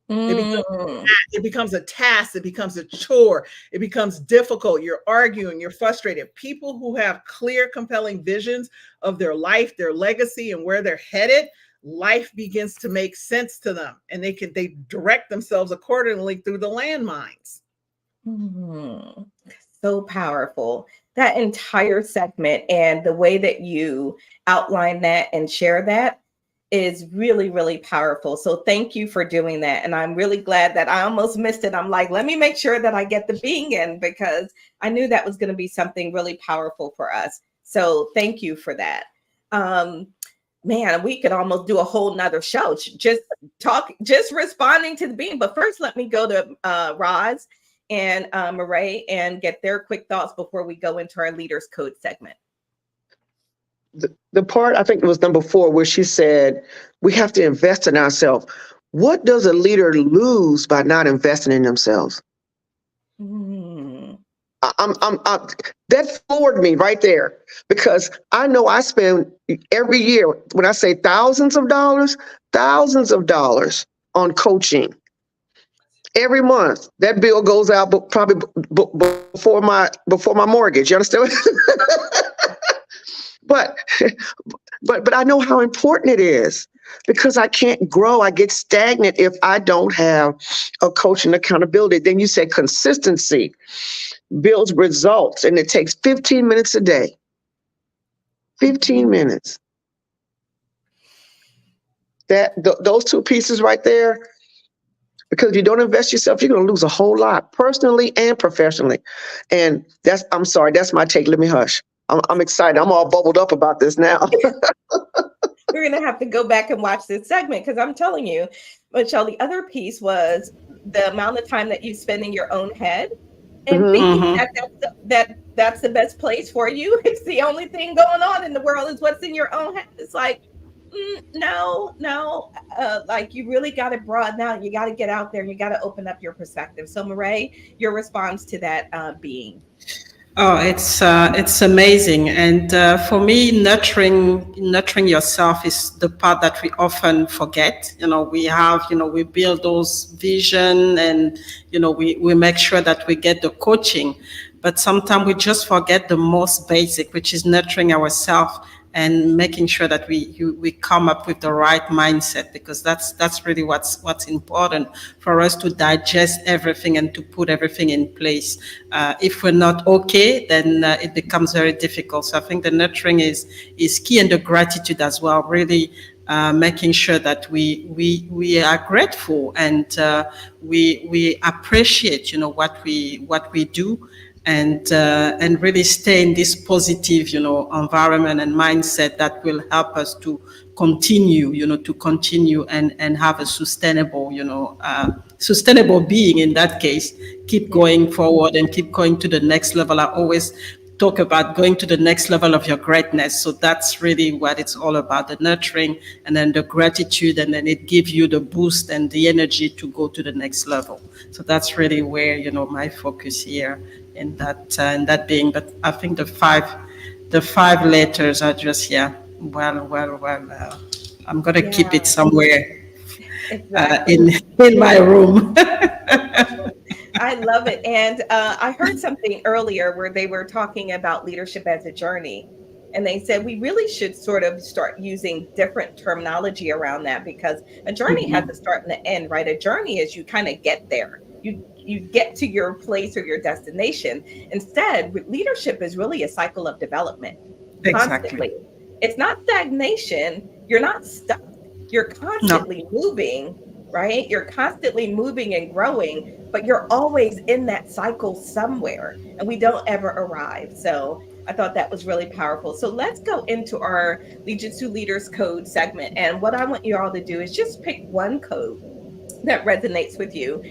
It becomes a task. It becomes a chore. It becomes difficult. You're arguing. You're frustrated. People who have clear, compelling visions of their life, their legacy, and where they're headed, life begins to make sense to them, and they direct themselves accordingly through the landmines. So powerful. That entire segment and the way that you outline that and share that is really, really powerful. So thank you for doing that. And I'm really glad that I almost missed it. I'm like, let me make sure that I get the being in, because I knew that was going to be something really powerful for us. So thank you for that. Man, we could almost do a whole nother show, just responding to the being. But first, let me go to Roz and Meshell and get their quick thoughts before we go into our Leaders Code segment. The part, I think it was number 4, where she said, we have to invest in ourselves. What does a leader lose by not investing in themselves? That floored me right there, because I know I spend every year, when I say thousands of dollars on coaching. Every month, that bill goes out, but probably before my mortgage. You understand? But I know how important it is, because I can't grow. I get stagnant if I don't have a coach and accountability. Then you say consistency builds results, and it takes 15 minutes a day. 15 minutes. Those 2 pieces right there. Because if you don't invest yourself, you're going to lose a whole lot, personally and professionally. And I'm sorry, that's my take. Let me hush. I'm excited. I'm all bubbled up about this now. We're going to have to go back and watch this segment, because I'm telling you, Meshell, the other piece was the amount of time that you spend in your own head and thinking that's the best place for you. It's the only thing going on in the world is what's in your own head. It's like, no, like you really got to broaden out. You got to get out there and you got to open up your perspective. So Meshell, your response to that being? Oh, it's amazing. And for me, nurturing yourself is the part that we often forget. We build those vision, and, we make sure that we get the coaching, but sometimes we just forget the most basic, which is nurturing ourselves and making sure that we come up with the right mindset, because that's really what's important for us to digest everything and to put everything in place. If we're not okay, then it becomes very difficult. So I think the nurturing is key, and the gratitude as well. Really making sure that we are grateful and we appreciate what we do. And really stay in this positive, environment and mindset that will help us to continue and have a sustainable being in that case. Keep going forward and keep going to the next level. I always talk about going to the next level of your greatness. So that's really what it's all about, the nurturing and then the gratitude, and then it gives you the boost and the energy to go to the next level. So that's really where, my focus here in that being. But I think the five letters are just, well, I'm going to keep it somewhere in my room. I love it. And I heard something earlier where they were talking about leadership as a journey. And they said we really should sort of start using different terminology around that, because a journey has a start and an end, right? A journey is you kind of get there. You get to your place or your destination. Instead, leadership is really a cycle of development. Constantly. It's not stagnation. You're not stuck. You're constantly moving, right? You're constantly moving and growing, but you're always in that cycle somewhere, and we don't ever arrive. So I thought that was really powerful. So let's go into our LEADJITSU Leaders Code segment. And what I want you all to do is just pick one code that resonates with you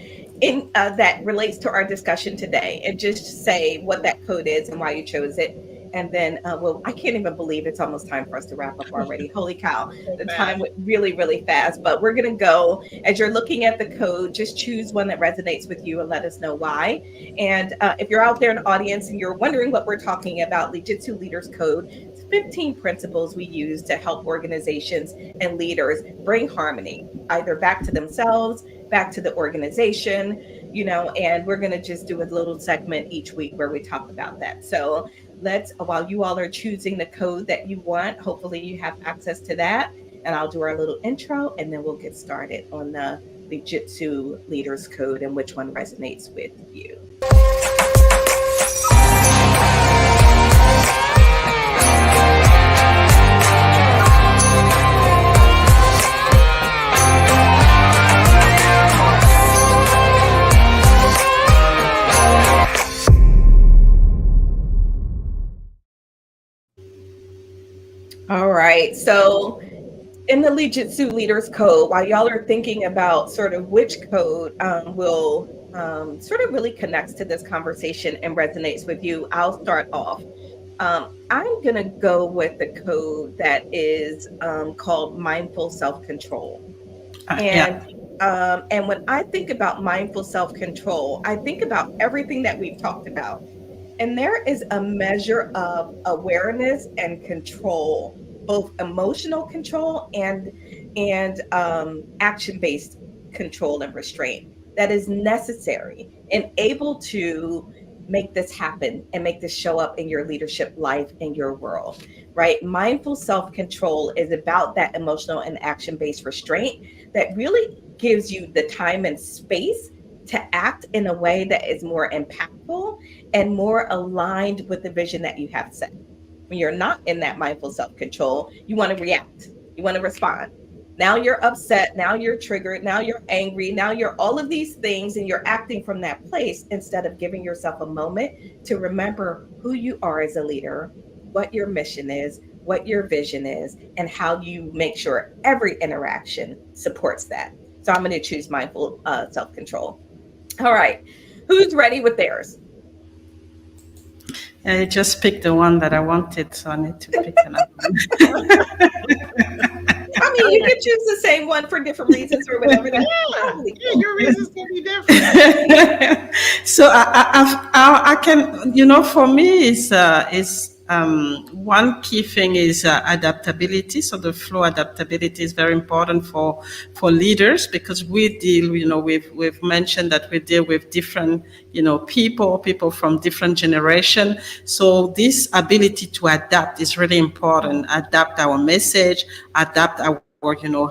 in that relates to our discussion today, and just say what that code is and why you chose it. And then well, I can't even believe it's almost time for us to wrap up already. Holy cow, the time went really, really fast. But we're going to go, as you're looking at the code, just choose one that resonates with you and let us know why. And if you're out there in the audience and you're wondering what we're talking about, LEADJITSU Leaders Code, it's 15 principles we use to help organizations and leaders bring harmony, either back to themselves, back to the organization, and we're going to just do a little segment each week where we talk about that. So let's, while you all are choosing the code that you want, hopefully you have access to that, and I'll do our little intro, and then we'll get started on the LEADJITSU Leaders Code and which one resonates with you. All right. So in the LEADJITSU Leaders Code, while y'all are thinking about sort of which code will sort of really connects to this conversation and resonates with you, I'll start off. I'm going to go with the code that is called mindful self-control. And when I think about mindful self-control, I think about everything that we've talked about. And there is a measure of awareness and control, both emotional control and action-based control and restraint, that is necessary and able to make this happen and make this show up in your leadership life in your world, right? Mindful self-control is about that emotional and action-based restraint that really gives you the time and space to act in a way that is more impactful and more aligned with the vision that you have set. When you're not in that mindful self-control, you want to react, you want to respond. Now you're upset, now you're triggered, now you're angry, now you're all of these things, and you're acting from that place instead of giving yourself a moment to remember who you are as a leader, what your mission is, what your vision is, and how you make sure every interaction supports that. So I'm going to choose mindful self-control. All right. Who's ready with theirs? I just picked the one that I wanted, so I need to pick another one. I mean, you can choose the same one for different reasons or whatever. Yeah, your reasons can be different. So I can, for me, is one key thing is adaptability. So the flow adaptability is very important for leaders, because we deal, we've mentioned that we deal with different, people from different generation. So this ability to adapt is really important. Adapt our message, adapt our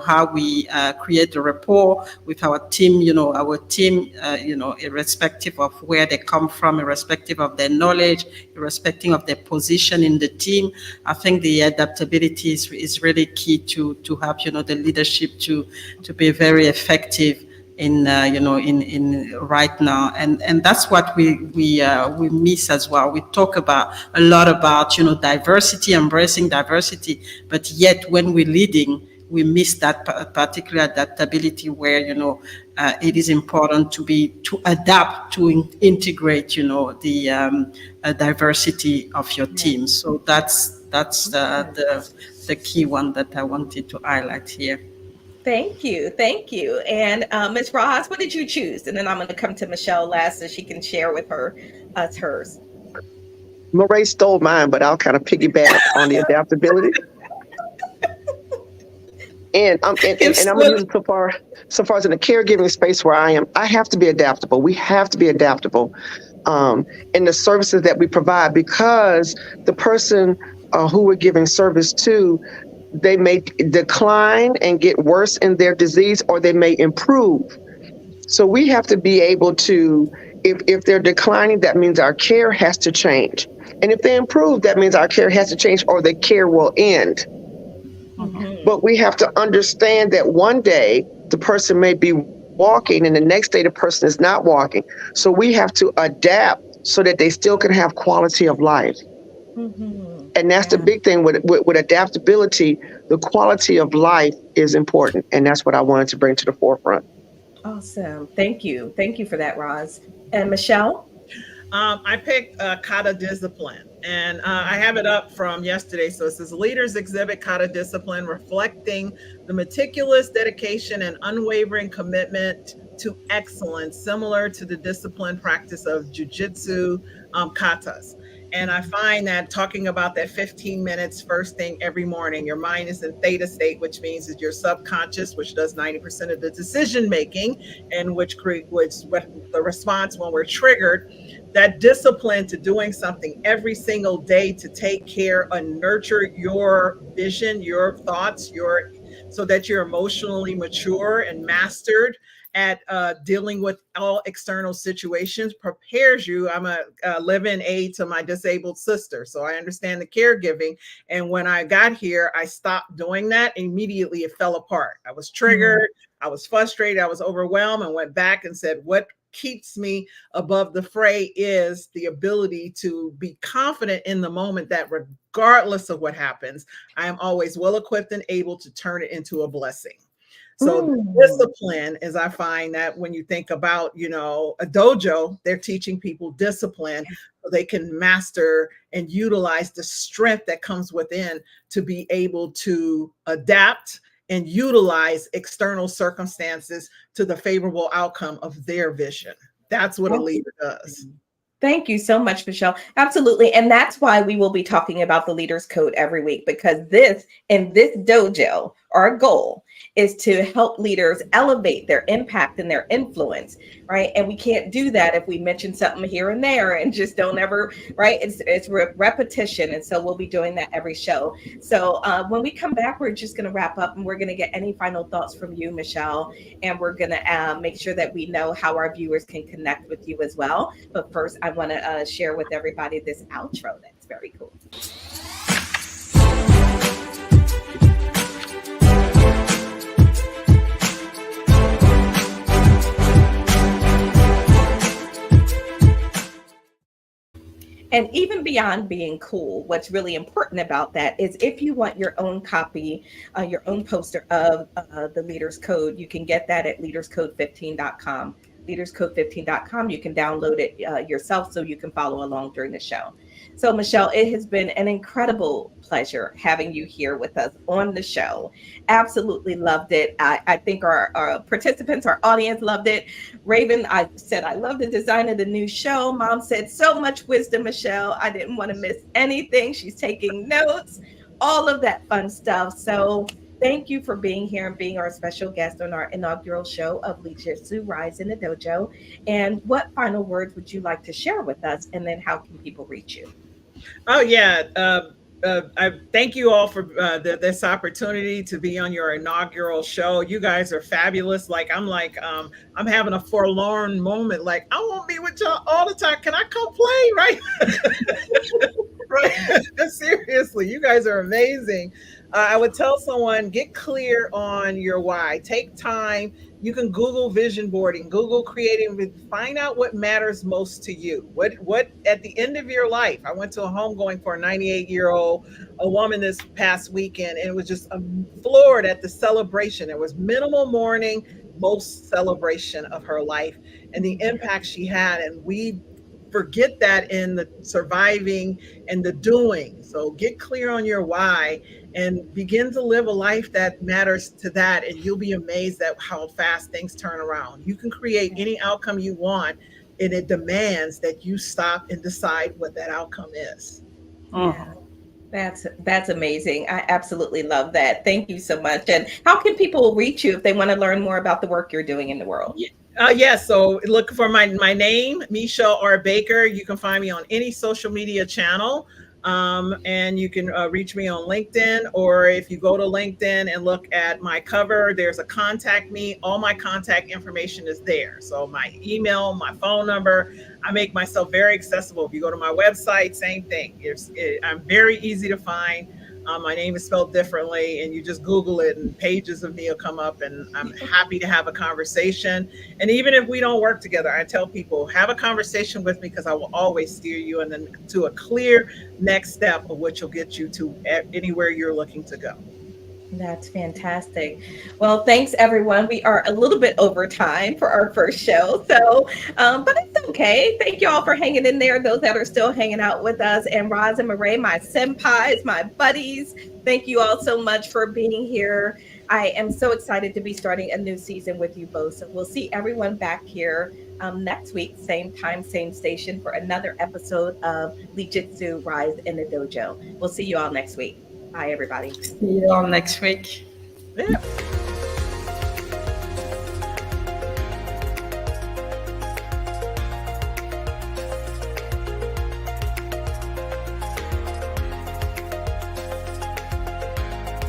how we create the rapport with our team, irrespective of where they come from, irrespective of their knowledge, irrespective of their position in the team. I think the adaptability is really key to help, the leadership to be very effective in right now, and that's what we miss as well. We talk a lot about diversity, embracing diversity, but yet when we're leading, we miss that particular adaptability where it is important to adapt, to integrate the diversity of your team. So that's the key one that I wanted to highlight here. Thank you. And Ms. Rojas, what did you choose? And then I'm going to come to Meshell last so she can share with us hers. Murray stole mine, but I'll kind of piggyback on the adaptability. And I'm going to use so far as in the caregiving space where I am, I have to be adaptable. We have to be adaptable in the services that we provide, because the person who we're giving service to, they may decline and get worse in their disease, or they may improve. So we have to be able to, if they're declining, that means our care has to change. And if they improve, that means our care has to change, or the care will end. Mm-hmm. But we have to understand that one day the person may be walking, and the next day the person is not walking. So we have to adapt so that they still can have quality of life. Mm-hmm. And that's the big thing with adaptability. The quality of life is important, and that's what I wanted to bring to the forefront. Awesome. Thank you for that, Roz. And Meshell? I picked kata discipline, and I have it up from yesterday. So it says leaders exhibit kata discipline, reflecting the meticulous dedication and unwavering commitment to excellence, similar to the disciplined practice of jujitsu katas. And I find that talking about that 15 minutes first thing every morning, your mind is in theta state, which means it's your subconscious, which does 90% of the decision making, and which creates the response when we're triggered. That discipline to doing something every single day to take care and nurture your vision, your thoughts, so that you're emotionally mature and mastered at dealing with all external situations prepares you. I'm a live-in aide to my disabled sister, so I understand the caregiving. And when I got here, I stopped doing that. Immediately, it fell apart. I was triggered. I was frustrated. I was overwhelmed, and went back and said, what keeps me above the fray is the ability to be confident in the moment that regardless of what happens, I am always well equipped and able to turn it into a blessing. So discipline is, I find that when you think about, a dojo, they're teaching people discipline so they can master and utilize the strength that comes within to be able to adapt and utilize external circumstances to the favorable outcome of their vision. That's what a leader does. Thank you so much, Meshell. Absolutely. And that's why we will be talking about the Leaders Code every week, because in this dojo, our goal is to help leaders elevate their impact and their influence, right? And we can't do that if we mention something here and there and just don't ever, right? It's repetition. And so we'll be doing that every show. So when we come back, we're just going to wrap up, and we're going to get any final thoughts from you, Meshell. And we're going to make sure that we know how our viewers can connect with you as well. But first, I want to share with everybody this outro. That's very cool. And even beyond being cool, what's really important about that is if you want your own copy, your own poster of the Leaders Code, you can get that at leaderscode15.com. Leaderscode15.com. You can download it yourself so you can follow along during the show. So, Meshell, it has been an incredible pleasure having you here with us on the show. Absolutely loved it. I think our participants, our audience loved it. Raven, I said, I love the design of the new show. Mom said, so much wisdom, Meshell. I didn't want to miss anything. She's taking notes, all of that fun stuff. So thank you for being here and being our special guest on our inaugural show of LEADJITSU Rise in the Dojo. And what final words would you like to share with us? And then how can people reach you? Oh, yeah. I thank you all for this opportunity to be on your inaugural show. You guys are fabulous. I'm having a forlorn moment. Like, I won't be with y'all all the time. Can I come play? Right? Right. Seriously, you guys are amazing. I would tell someone, get clear on your why. Take time. You can Google vision boarding, Google creating, find out what matters most to you. What at the end of your life. I went to a homegoing for a 98-year-old woman this past weekend, and it was just floored at the celebration. It was minimal mourning, most celebration of her life and the impact she had. And we forget that in the surviving and the doing. So get clear on your why and begin to live a life that matters to that. And you'll be amazed at how fast things turn around. You can create any outcome you want, and it demands that you stop and decide what that outcome is. Yeah. That's amazing. I absolutely love that. Thank you so much. And how can people reach you if they want to learn more about the work you're doing in the world? So look for my name, Meshell R. Baker. You can find me on any social media channel. And you can reach me on LinkedIn, or if you go to LinkedIn and look at my cover, there's a contact me. All my contact information is there. So my email, my phone number, I make myself very accessible. If you go to my website, same thing. I'm very easy to find. My name is spelled differently, and you just Google it, and pages of me will come up. And I'm happy to have a conversation. And even if we don't work together, I tell people have a conversation with me because I will always steer you and then to a clear next step of what will get you to anywhere you're looking to go. That's fantastic. Well, thanks everyone. We are a little bit over time for our first show, so but it's okay. Thank you all for hanging in there. Those that are still hanging out with us, and Roz and Marae, my senpais, my buddies. Thank you all so much for being here. I am so excited to be starting a new season with you both. So we'll see everyone back here next week, same time, same station, for another episode of LEADJITSU Rise in the Dojo. We'll see you all next week. Bye, everybody. See you all next week. Yeah.